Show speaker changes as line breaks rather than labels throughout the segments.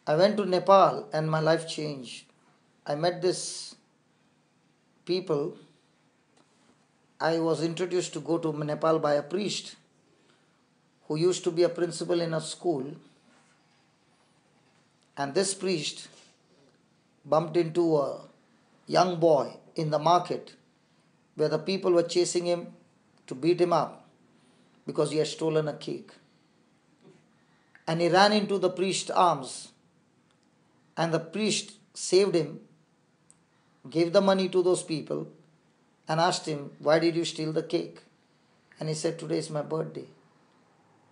I went to Nepal and my life changed. I met this people. I was introduced to go to Nepal by a priest who used to be a principal in a school. And this priest bumped into a young boy in the market where the people were chasing him to beat him up because he had stolen a cake. And he ran into the priest's arms, and the priest saved him, gave the money to those people, and asked him, "Why did you steal the cake?" And he said, "Today is my birthday.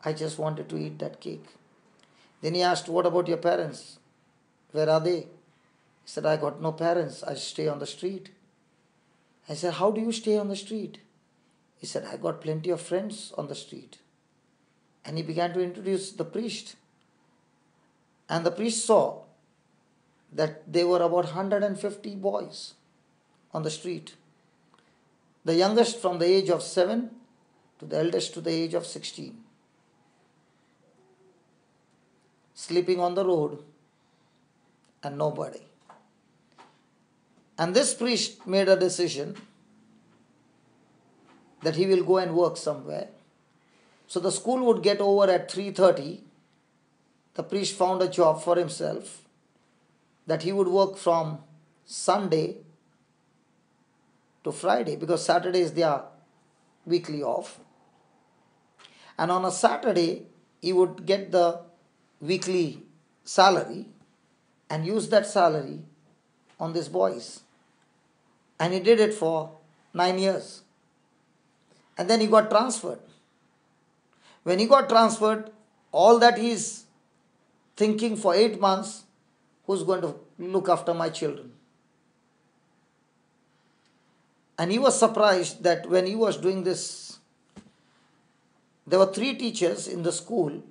I just wanted to eat that cake." Then he asked, "What about your parents? Where are they?" He said, "I got no parents. I stay on the street." I said, "How do you stay on the street?" He said, "I got plenty of friends on the street." And he began to introduce the priest. And the priest saw that there were about 150 boys on the street. The youngest from the age of 7 to the eldest to the age of 16. Sleeping on the road and nobody. And this priest made a decision that he will go and work somewhere. So the school would get over at 3:30. The priest found a job for himself that he would work from Sunday to Friday because Saturday is their weekly off. And on a Saturday, he would get the weekly salary and use that salary on these boys. And he did it for 9 years. And then he got transferred. When he got transferred, all that he's thinking for 8 months, who's going to look after my children? And he was surprised that when he was doing this, there were 3 teachers in the school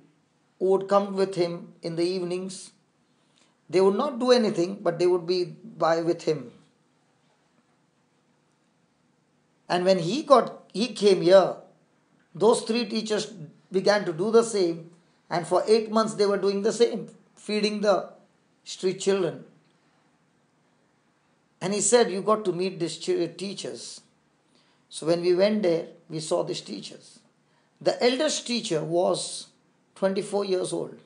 who would come with him in the evenings. They would not do anything, but they would be by with him. And when he came here, those 3 teachers began to do the same, and for 8 months they were doing the same, feeding the street children. And he said, "You got to meet these teachers." So when we went there, we saw these teachers. The eldest teacher was 24 years old,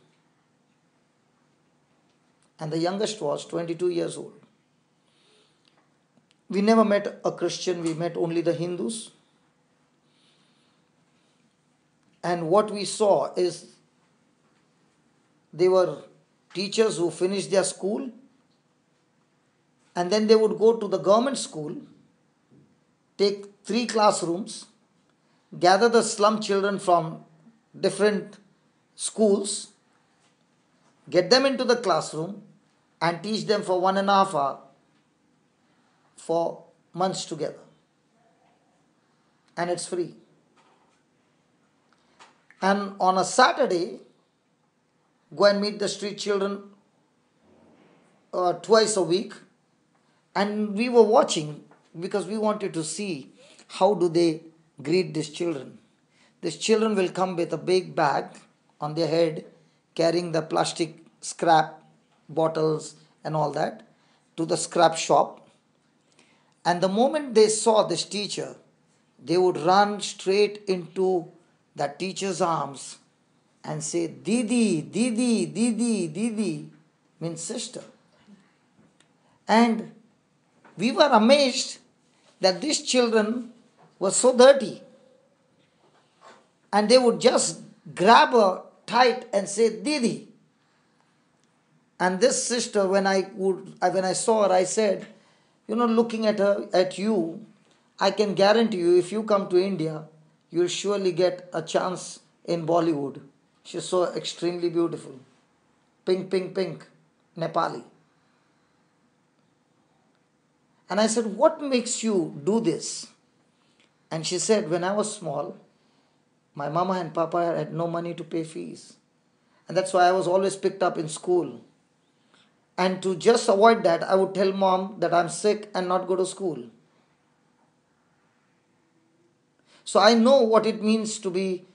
and the youngest was 22 years old. We never met a Christian, we met only the Hindus. And what we saw is they were teachers who finished their school and then they would go to the government school, take 3 classrooms, gather the slum children from different schools, get them into the classroom and teach them for 1.5 hours for months together. And it's free. And on a Saturday, go and meet the street children twice a week. And we were watching because we wanted to see how do they greet these children. These children will come with a big bag on their head, carrying the plastic scrap bottles and all that to the scrap shop. And the moment they saw this teacher, they would run straight into that teacher's arms and say, "Didi, Didi, Didi, Didi," means sister. And we were amazed that these children were so dirty. And they would just grab her tight and say, "Didi." And this sister, when I saw her, I said, looking at her, at you, I can guarantee you, if you come to India, you'll surely get a chance in Bollywood. She's so extremely beautiful. Pink, pink, pink, Nepali. And I said, "What makes you do this?" And she said, "When I was small, my mama and papa had no money to pay fees. And that's why I was always picked up in school. And to just avoid that, I would tell mom that I'm sick and not go to school. So I know what it means to be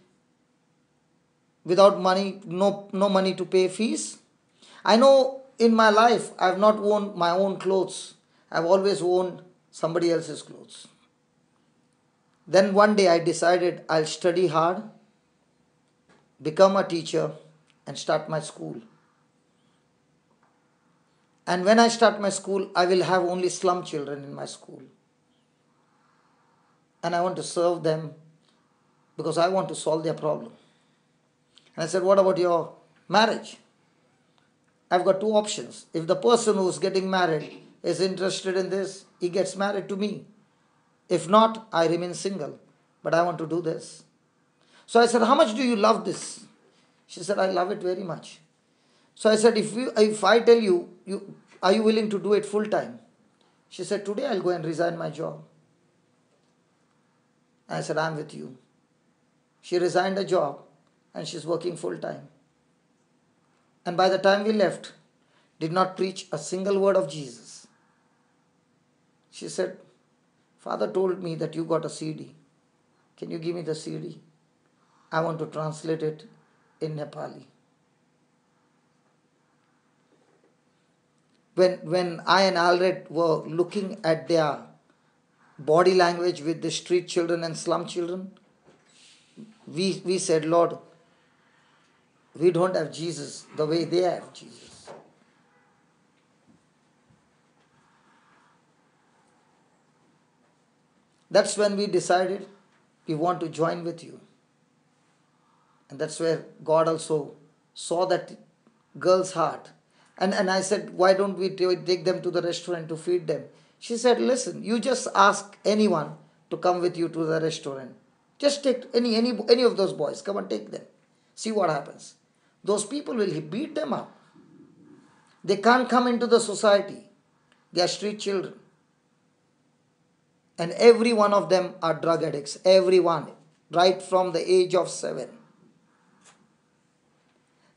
without money, no money to pay fees. I know in my life I have not worn my own clothes. I have always worn somebody else's clothes. Then one day I decided I'll study hard, become a teacher, and start my school. And when I start my school, I will have only slum children in my school. And I want to serve them because I want to solve their problem. And I said, what about your marriage? I've got two options. If the person who's getting married is interested in this, he gets married to me. If not, I remain single. But I want to do this. So I said, how much do you love this? She said, I love it very much. So I said, if I tell you, are you willing to do it full time? She said, today I'll go and resign my job. I said, I'm with you. She resigned her job and she's working full time. And by the time we left, did not preach a single word of Jesus. She said, Father told me that you got a CD. Can you give me the CD? I want to translate it in Nepali. When I and Alred were looking at their body language with the street children and slum children, we said, Lord, we don't have Jesus the way they have Jesus. That's when we decided we want to join with you. And that's where God also saw that girl's heart. And I said, why don't we take them to the restaurant to feed them? She said, listen, you just ask anyone to come with you to the restaurant. Just take any of those boys, come and take them. See what happens. Those people will beat them up. They can't come into the society. They are street children. And every one of them are drug addicts. Everyone. Right from the age of 7.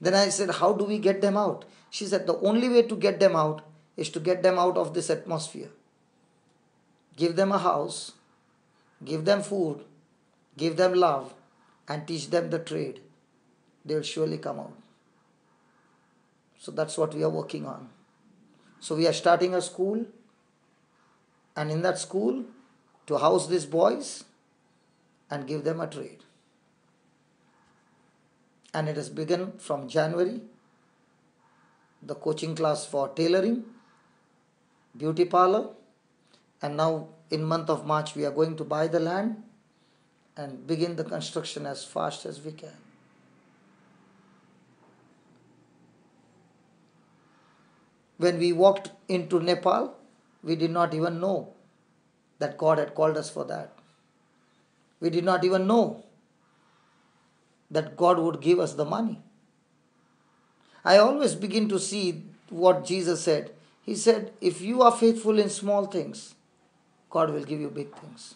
Then I said, how do we get them out? She said, the only way to get them out is to get them out of this atmosphere. Give them a house, give them food, give them love, and teach them the trade. They will surely come out. So that's what we are working on. So we are starting a school, and in that school, to house these boys and give them a trade. And it has begun from January, the coaching class for tailoring, beauty parlor, and now in month of March we are going to buy the land and begin the construction as fast as we can. When we walked into Nepal, we did not even know that God had called us for that. We did not even know that God would give us the money. I always begin to see what Jesus said. He said, if you are faithful in small things, God will give you big things.